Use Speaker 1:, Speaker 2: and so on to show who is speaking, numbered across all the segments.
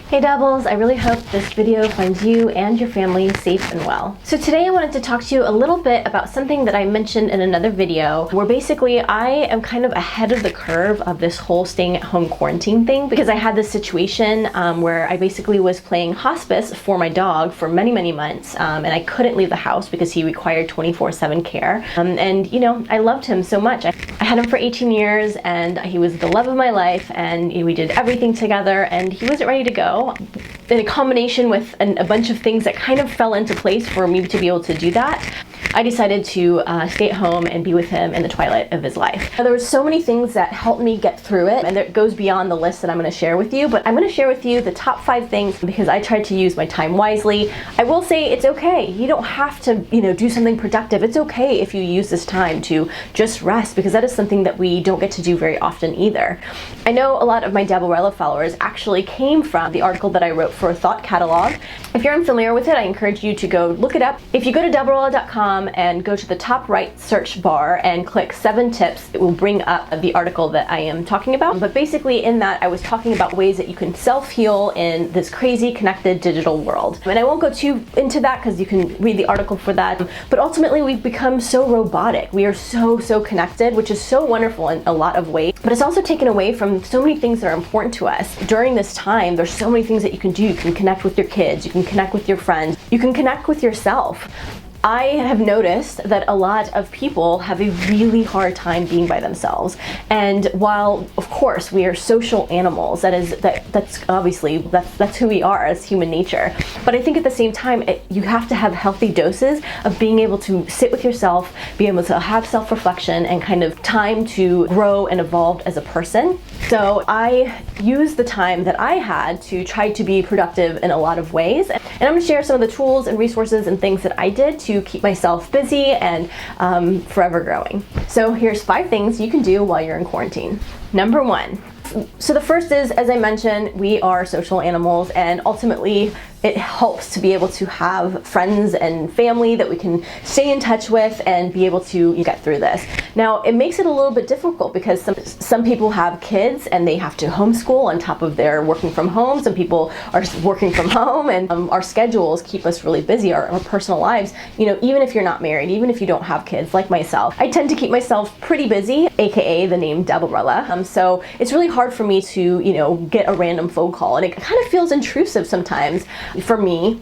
Speaker 1: Hey Dabbles, I really hope this video finds you and your family safe and well. So today I wanted to talk to you a little bit about something that I mentioned in another video where basically I am kind of ahead of the curve of this whole staying at home quarantine thing, because I had this situation where I basically was playing hospice for my dog for many months, and I couldn't leave the house because he required 24/7 care. And you know, I loved him so much. I had him for 18 years and he was the love of my life, and we did everything together, and he wasn't ready to go. In a combination with a bunch of things that kind of fell into place for me to be able to do that, I decided to stay at home and be with him in the twilight of his life. Now, there were so many things that helped me get through it, and it goes beyond the list that I'm going to share with you, but I'm going to share with you the top 5 things because I tried to use my time wisely. I will say it's okay. You don't have to, do something productive. It's okay if you use this time to just rest, because that is something that we don't get to do very often either. I know a lot of my Dabblerella followers actually came from the article that I wrote for a thought catalog. If you're unfamiliar with it, I encourage you to go look it up. If you go to Dabblerella.com and go to the top right search bar and click 7 tips, it will bring up the article that I am talking about. But basically in that, I was talking about ways that you can self-heal in this crazy connected digital world. And I won't go too into that because you can read the article for that. But ultimately, we've become so robotic. We are so connected, which is so wonderful in a lot of ways. But it's also taken away from so many things that are important to us. During this time, there's so many things that you can do. You can connect with your kids, you can connect with your friends, you can connect with yourself. I have noticed that a lot of people have a really hard time being by themselves. And while, of course, we are social animals, that's obviously, that's who we are as human nature. But I think at the same time, you have to have healthy doses of being able to sit with yourself, be able to have self-reflection and kind of time to grow and evolve as a person. So I used the time that I had to try to be productive in a lot of ways. And I'm gonna share some of the tools and resources and things that I did to keep myself busy and forever growing. So here's 5 things you can do while you're in quarantine. Number 1. So the first is, as I mentioned, we are social animals, and ultimately it helps to be able to have friends and family that we can stay in touch with and be able to get through this. Now, it makes it a little bit difficult because some people have kids and they have to homeschool on top of their working from home. Some people are working from home, and our schedules keep us really busy, our personal lives. Even if you're not married, even if you don't have kids like myself, I tend to keep myself pretty busy, aka the name Dabblerella. So it's really hard for me to, get a random phone call, and it kind of feels intrusive sometimes for me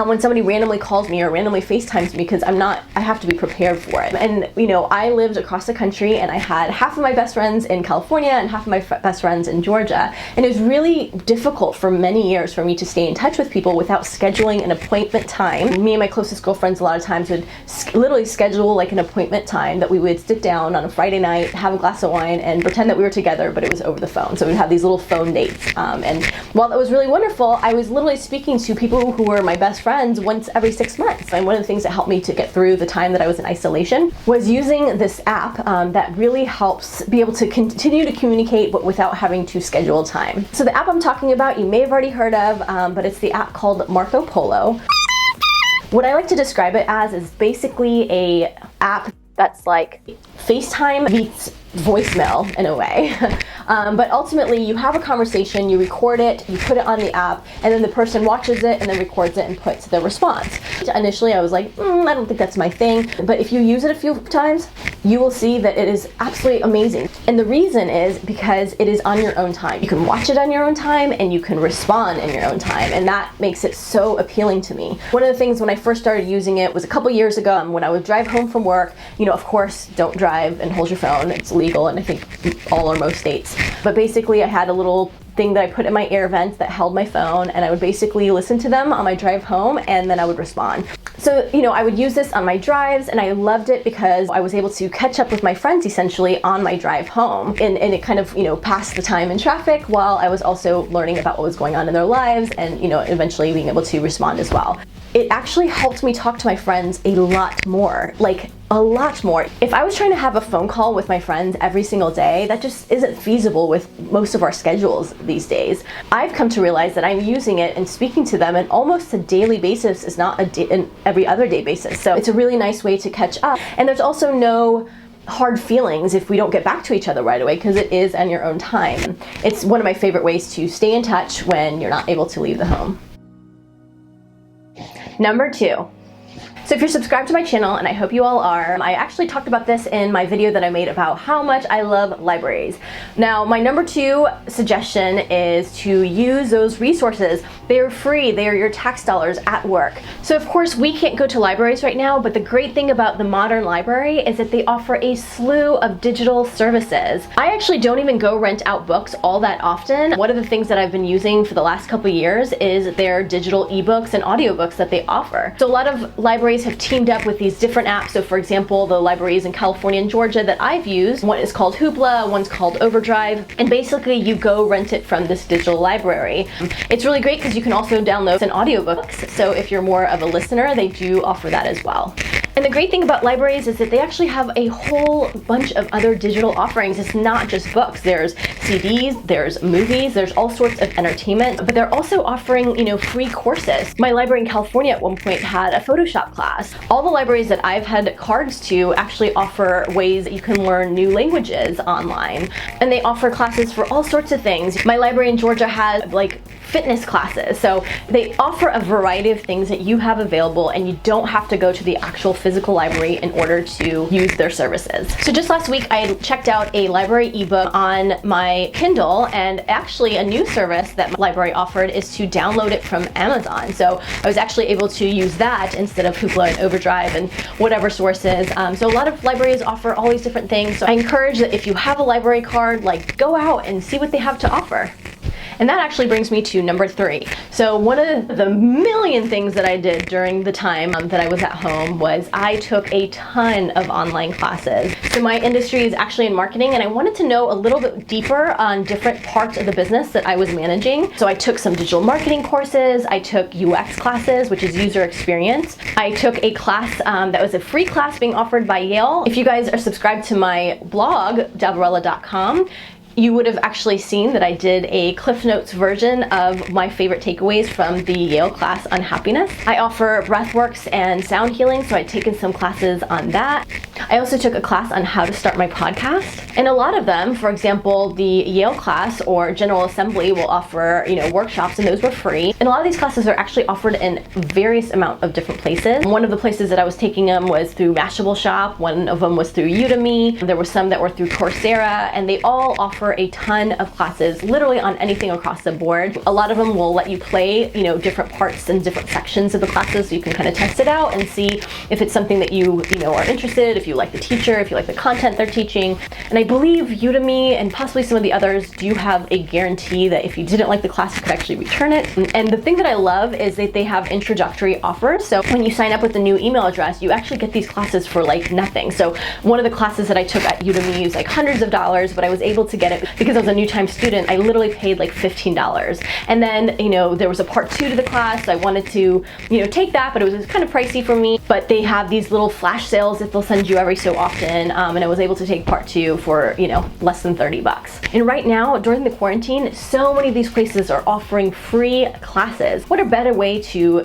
Speaker 1: when somebody randomly calls me or randomly FaceTimes me, because I have to be prepared for it. And I lived across the country, and I had half of my best friends in California and half of my best friends in Georgia. And it was really difficult for many years for me to stay in touch with people without scheduling an appointment time. Me and my closest girlfriends a lot of times would literally schedule like an appointment time that we would sit down on a Friday night, have a glass of wine, and pretend that we were together, but it was over the phone. So we'd have these little phone dates. And while that was really wonderful, I was literally speaking to people who were my best friends once every 6 months. And one of the things that helped me to get through the time that I was in isolation was using this app that really helps be able to continue to communicate but without having to schedule time. So the app I'm talking about, you may have already heard of, but it's the app called Marco Polo. What I like to describe it as is basically a app that's like FaceTime meets voicemail in a way. But ultimately you have a conversation, you record it, you put it on the app, and then the person watches it and then records it and puts their response. Initially I was like, I don't think that's my thing. But if you use it a few times, you will see that it is absolutely amazing. And the reason is because it is on your own time. You can watch it on your own time and you can respond in your own time. And that makes it so appealing to me. One of the things when I first started using it was a couple years ago when I would drive home from work. Of course, don't drive and hold your phone. It's illegal in I think all or most states. But basically I had a little thing that I put in my air vent that held my phone, and I would basically listen to them on my drive home, and then I would respond. So, I would use this on my drives, and I loved it because I was able to catch up with my friends essentially on my drive home. And it kind of, passed the time in traffic while I was also learning about what was going on in their lives and, eventually being able to respond as well. It actually helped me talk to my friends a lot more, like a lot more. If I was trying to have a phone call with my friends every single day, that just isn't feasible with most of our schedules these days. I've come to realize that I'm using it and speaking to them on almost a daily basis, is not an every other day basis. So it's a really nice way to catch up. And there's also no hard feelings if we don't get back to each other right away, because it is on your own time. It's one of my favorite ways to stay in touch when you're not able to leave the home. Number 2. So if you're subscribed to my channel, and I hope you all are, I actually talked about this in my video that I made about how much I love libraries. Now, my number 2 suggestion is to use those resources. They are free, they are your tax dollars at work. So of course, we can't go to libraries right now, but the great thing about the modern library is that they offer a slew of digital services. I actually don't even go rent out books all that often. One of the things that I've been using for the last couple years is their digital ebooks and audiobooks that they offer. So a lot of libraries have teamed up with these different apps. So for example, the libraries in California and Georgia that I've used, one is called Hoopla, one's called Overdrive, and basically you go rent it from this digital library. It's really great because you can also download an audiobooks. So if you're more of a listener, they do offer that as well. And the great thing about libraries is that they actually have a whole bunch of other digital offerings. It's not just books. There's CDs, there's movies, there's all sorts of entertainment, but they're also offering, free courses. My library in California at one point had a Photoshop class. All the libraries that I've had cards to actually offer ways that you can learn new languages online. And they offer classes for all sorts of things. My library in Georgia had fitness classes. So they offer a variety of things that you have available, and you don't have to go to the actual physical library in order to use their services. So just last week, I checked out a library ebook on my Kindle, and actually a new service that my library offered is to download it from Amazon. So I was actually able to use that instead of Hoopla and Overdrive and whatever sources. So a lot of libraries offer all these different things. So I encourage that if you have a library card, go out and see what they have to offer. And that actually brings me to number 3. So one of the million things that I did during the time that I was at home was I took a ton of online classes. So my industry is actually in marketing, and I wanted to know a little bit deeper on different parts of the business that I was managing. So I took some digital marketing courses, I took UX classes, which is user experience. I took a class that was a free class being offered by Yale. If you guys are subscribed to my blog, Dabblerella.com, you would have actually seen that I did a Cliff Notes version of my favorite takeaways from the Yale class on happiness. I offer breathworks and sound healing, so I'd taken some classes on that. I also took a class on how to start my podcast. And a lot of them, for example, the Yale class or General Assembly will offer, workshops, and those were free. And a lot of these classes are actually offered in various amount of different places. One of the places that I was taking them was through Mashable Shop. One of them was through Udemy. There were some that were through Coursera, and they all offer a ton of classes, literally on anything across the board. A lot of them will let you play, different parts and different sections of the classes, so you can kind of test it out and see if it's something that you are interested, if you like the teacher, if you like the content they're teaching. And I believe Udemy and possibly some of the others do have a guarantee that if you didn't like the class, you could actually return it. And the thing that I love is that they have introductory offers. So when you sign up with a new email address, you actually get these classes for nothing. So one of the classes that I took at Udemy was hundreds of dollars, but I was able to get it because I was a new time student. I literally paid $15. And then, there was a part 2 to the class. I wanted to, take that, but it was kind of pricey for me. But they have these little flash sales that they'll send you every so often. And I was able to take part 2 for, less than $30. And right now, during the quarantine, so many of these places are offering free classes. What a better way to,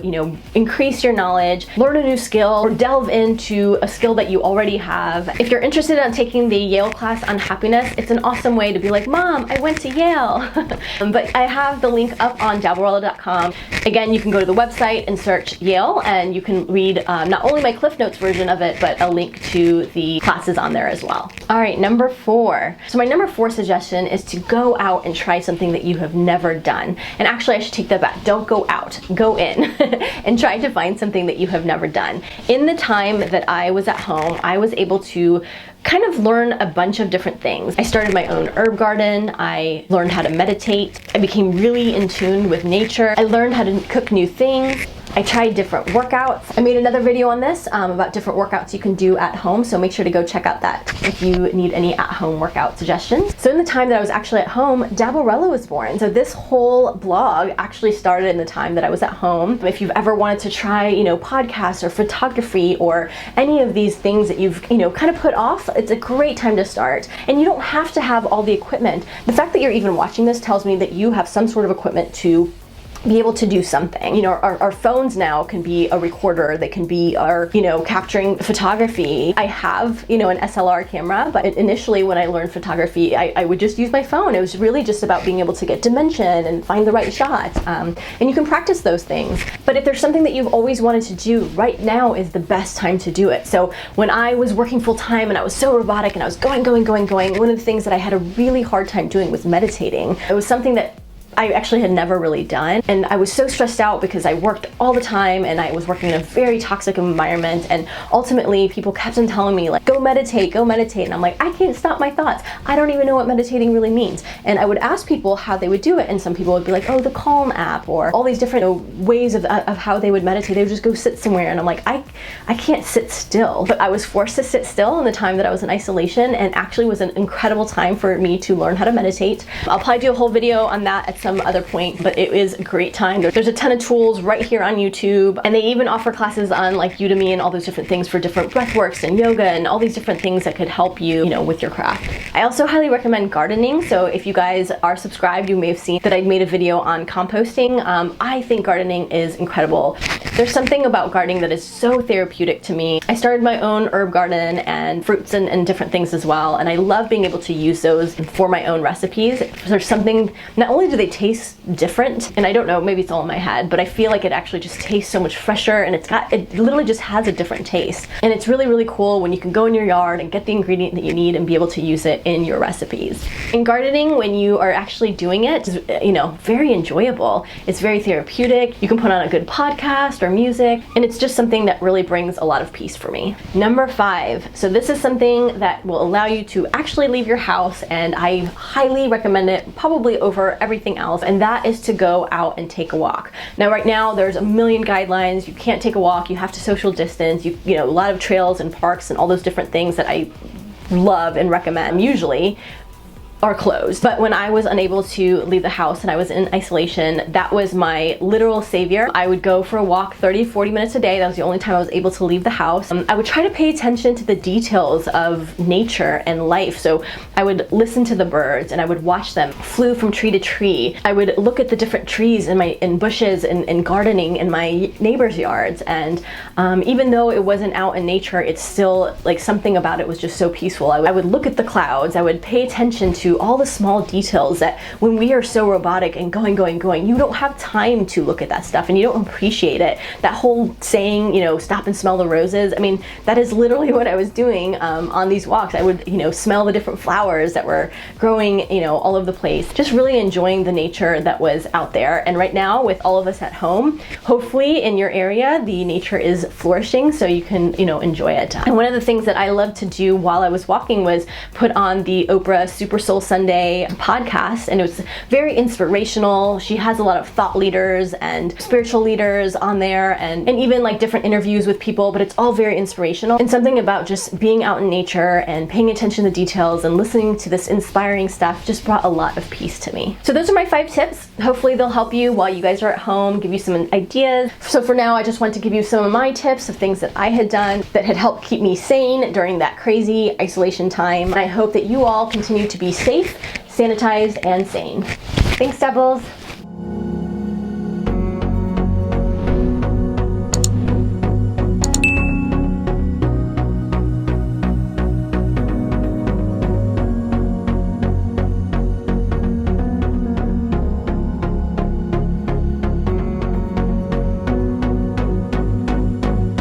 Speaker 1: increase your knowledge, learn a new skill, or delve into a skill that you already have. If you're interested in taking the Yale class on happiness, it's an awesome way to be like, Mom, I went to Yale. But I have the link up on Dabblerella.com. Again, you can go to the website and search Yale, and you can read not only my Cliff Notes version of it, but a link to the classes on there as well. All right, number 4. So my number 4 suggestion is to go out and try something that you have never done. And actually, I should take that back. Don't go out, go in and try to find something that you have never done. In the time that I was at home, I was able to kind of learn a bunch of different things. I started my own herb garden. I learned how to meditate. I became really in tune with nature. I learned how to cook new things. I tried different workouts. I made another video on this about different workouts you can do at home, so make sure to go check out that if you need any at-home workout suggestions. So in the time that I was actually at home, Dabblerella was born. So this whole blog actually started in the time that I was at home. If you've ever wanted to try, podcasts or photography or any of these things that you've, kind of put off, it's a great time to start. And you don't have to have all the equipment. The fact that you're even watching this tells me that you have some sort of equipment to be able to do something. You know, our phones now can be a recorder, they can be our, you know, capturing photography. I have, you know, an SLR camera, but initially when I learned photography, I would just use my phone. It was really just about being able to get dimension and find the right shot. And you can practice those things. But if there's something that you've always wanted to do, right now is the best time to do it. So when I was working full time and I was so robotic and I was going, one of the things that I had a really hard time doing was meditating. It was something that I actually had never really done, and I was so stressed out because I worked all the time and I was working in a very toxic environment, and ultimately people kept on telling me like, go meditate, and I'm like, I can't stop my thoughts. I don't even know what meditating really means. And I would ask people how they would do it, and some people would be like, oh, the Calm app, or all these different ways of how they would meditate. They would just go sit somewhere, and I'm like, I can't sit still. But I was forced to sit still in the time that I was in isolation, and actually was an incredible time for me to learn how to meditate. I'll probably do a whole video on that at some other point, but it is a great time. There's a ton of tools right here on YouTube, and they even offer classes on like Udemy and all those different things for different breathworks and yoga and all these different things that could help you, you know, with your craft. I also highly recommend gardening. So if you guys are subscribed, you may have seen that I made a video on composting. I think gardening is incredible. There's something about gardening that is so therapeutic to me. I started my own herb garden and fruits and different things as well, and I love being able to use those for my own recipes. There's something, not only do they taste different, and I don't know, maybe it's all in my head, but I feel like it actually just tastes so much fresher, and it literally just has a different taste. And it's really, really cool when you can go in your yard and get the ingredient that you need and be able to use it in your recipes. In gardening, when you are actually doing it, it's, you know, very enjoyable. It's very therapeutic. You can put on a good podcast or music, and it's just something that really brings a lot of peace for me. Number 5. So this is something that will allow you to actually leave your house, and I highly recommend it, probably over everything else, and that is to go out and take a walk. Now right now there's a million guidelines. You can't take a walk, you have to social distance, you know, a lot of trails and parks and all those different things that I love and recommend usually are closed. But when I was unable to leave the house and I was in isolation, that was my literal savior. I would go for a walk 30-40 minutes a day. That was the only time I was able to leave the house. I would try to pay attention to the details of nature and life. So I would listen to the birds and I would watch them flew from tree to tree. I would look at the different trees in bushes and gardening in my neighbors' yards. And even though it wasn't out in nature, it's still like something about it was just so peaceful. I would look at the clouds. I would pay attention to all the small details that when we are so robotic and going, you don't have time to look at that stuff and you don't appreciate it. That whole saying, you know, stop and smell the roses. I mean, that is literally what I was doing on these walks. I would, you know, smell the different flowers that were growing, you know, all over the place. Just really enjoying the nature that was out there. And right now, with all of us at home, hopefully in your area, the nature is flourishing so you can, you know, enjoy it. And one of the things that I loved to do while I was walking was put on the Oprah Super Soul Sunday podcast, and it was very inspirational. She has a lot of thought leaders and spiritual leaders on there, and even like different interviews with people, but it's all very inspirational. And something about just being out in nature and paying attention to the details and listening to this inspiring stuff just brought a lot of peace to me. So those are my 5 tips. Hopefully they'll help you while you guys are at home, give you some ideas. So for now, I just want to give you some of my tips of things that I had done that had helped keep me sane during that crazy isolation time. And I hope that you all continue to be safe, sanitized, and sane. Thanks, Dabbles.